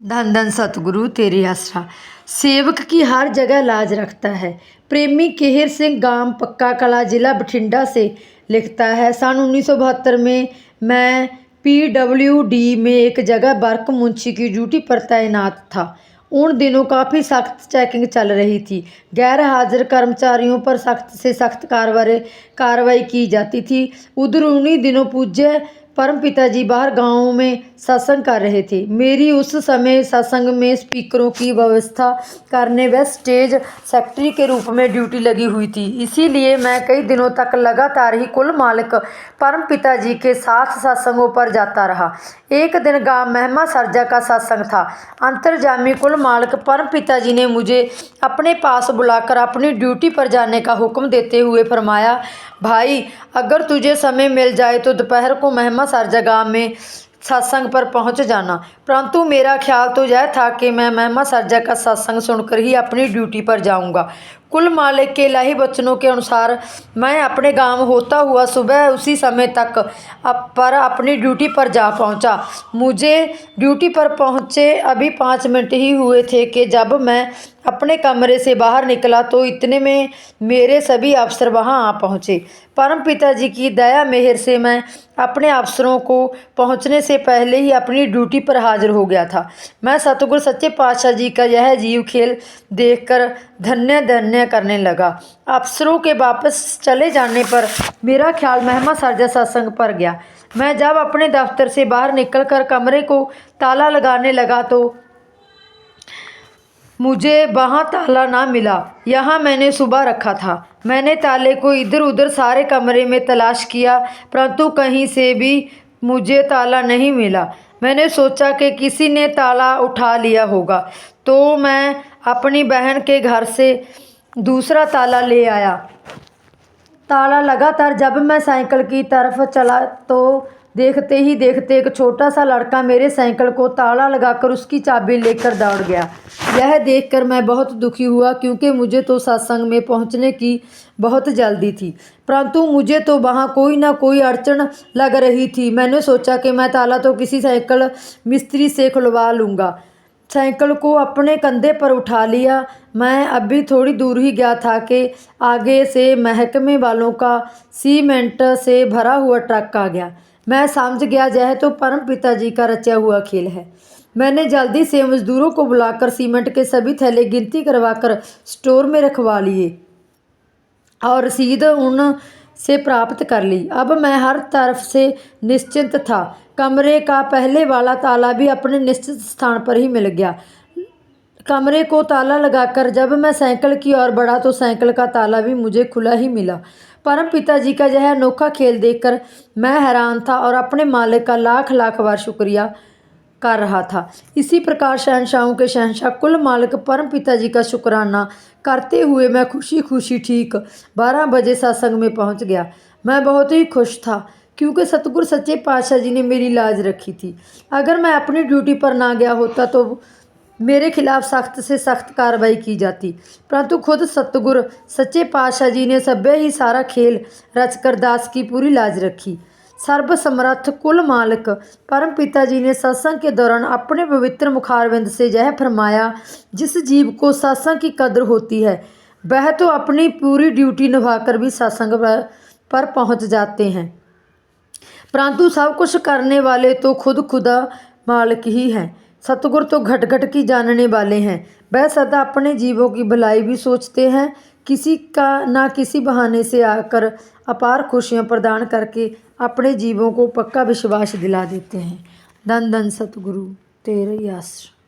धन धन सतगुरु तेरे आसरा। सेवक की हर जगह लाज रखता है। प्रेमी केहर सिंह गांव पक्का कला जिला बठिंडा से लिखता है, सन 1972 में मैं PWD में एक जगह वर्क मुंशी की ड्यूटी पर तैनात था। उन दिनों काफ़ी सख्त चेकिंग चल रही थी। गैर हाजिर कर्मचारियों पर सख्त से सख्त कार्रवाई की जाती थी। उधर उन्हीं दिनों पूज्य परम पिताजी बाहर गांव में सत्संग कर रहे थे। मेरी उस समय सत्संग में स्पीकरों की व्यवस्था करने व स्टेज सेक्रेटरी के रूप में ड्यूटी लगी हुई थी। इसीलिए मैं कई दिनों तक लगातार ही कुल मालिक परम पिताजी के साथ सत्संगों पर जाता रहा। एक दिन गांव महिमा सरजा का सत्संग था। अंतर्जामी कुल मालिक परम पिताजी ने मुझे अपने पास बुलाकर अपनी ड्यूटी पर जाने का हुक्म देते हुए फरमाया, भाई अगर तुझे समय मिल जाए तो दोपहर को महिमा सरजा गांव में सत्संग पर पहुंच जाना। परंतु मेरा ख्याल तो यह था कि मैं महिमा सरजा का सत्संग सुनकर ही अपनी ड्यूटी पर जाऊंगा। कुल मालिक के इलाही वचनों के अनुसार मैं अपने गांव होता हुआ सुबह उसी समय तक पर अपनी ड्यूटी पर जा पहुंचा। मुझे ड्यूटी पर पहुंचे अभी 5 मिनट ही हुए थे कि जब मैं अपने कमरे से बाहर निकला तो इतने में मेरे सभी अफसर वहां आ पहुंचे। परम पिताजी की दया मेहर से मैं अपने अफसरों को पहुंचने से पहले ही अपनी ड्यूटी पर हाजिर हो गया था। मैं सतगुरु सच्चे पातशाह जी का यह जीव खेल देखकर धन्य धन्य करने लगा। अफसरों के वापस चले जाने पर मेरा ख्याल महिमा सरजा सत्संग पर गया। मैं जब अपने दफ्तर से बाहर निकलकर कमरे को ताला लगाने लगा तो मुझे वहाँ ताला ना मिला। यहाँ मैंने सुबह रखा था। मैंने ताले को इधर उधर सारे कमरे में तलाश किया, परंतु कहीं से भी मुझे ताला नहीं मिला। मैंने सोचा कि किसी ने ताला उठा लिया होगा, तो मैं अपनी बहन के घर से दूसरा ताला ले आया। ताला लगातार जब मैं साइकिल की तरफ चला तो देखते ही देखते एक छोटा सा लड़का मेरे साइकिल को ताला लगाकर उसकी चाबी लेकर दौड़ गया। यह देखकर मैं बहुत दुखी हुआ, क्योंकि मुझे तो सत्संग में पहुंचने की बहुत जल्दी थी, परंतु मुझे तो वहां कोई ना कोई अड़चन लग रही थी। मैंने सोचा कि मैं ताला तो किसी साइकिल मिस्त्री से खुलवा लूँगा। साइकिल को अपने कंधे पर उठा लिया। मैं अभी थोड़ी दूर ही गया था कि आगे से महकमे वालों का सीमेंट से भरा हुआ ट्रक आ गया। मैं समझ गया यह तो परम पिताजी का रचा हुआ खेल है। मैंने जल्दी से मजदूरों को बुलाकर सीमेंट के सभी थैले गिनती करवाकर स्टोर में रखवा लिए और रसीद उन से प्राप्त कर ली। अब मैं हर तरफ से निश्चिंत था। कमरे का पहले वाला ताला भी अपने निश्चित स्थान पर ही मिल गया। कमरे को ताला लगाकर जब मैं साइकिल की ओर बढ़ा तो साइकिल का ताला भी मुझे खुला ही मिला। परम पिताजी का यह अनोखा खेल देखकर मैं हैरान था और अपने मालिक का लाख लाख बार शुक्रिया कर रहा था। इसी प्रकार शहंशाहों के शहंशाह कुल मालिक परम पिताजी का शुक्राना करते हुए मैं खुशी खुशी ठीक 12 बजे सत्संग में पहुंच गया। मैं बहुत ही खुश था, क्योंकि सतगुरु सच्चे पातशाह जी ने मेरी लाज रखी थी। अगर मैं अपनी ड्यूटी पर ना गया होता तो मेरे खिलाफ सख्त से सख्त कार्रवाई की जाती, परंतु खुद सतगुरु सच्चे पातशाह जी ने सभ्य ही सारा खेल रचकर दास की पूरी लाज रखी। सर्वसमर्थ कुल मालिक परम पिताजी ने सत्संग के दौरान अपने पवित्र मुखारविंद से यह फरमाया, जिस जीव को सत्संग की कद्र होती है वह तो अपनी पूरी ड्यूटी निभाकर भी सत्संग पर पहुंच जाते हैं, परंतु सब कुछ करने वाले तो खुद खुदा मालिक ही हैं। सतगुरु तो घट घट की जानने वाले हैं। वह सदा अपने जीवों की भलाई भी सोचते हैं। किसी का ना किसी बहाने से आकर अपार खुशियाँ प्रदान करके अपने जीवों को पक्का विश्वास दिला देते हैं। धन धन सतगुरु तेरे आश्रय।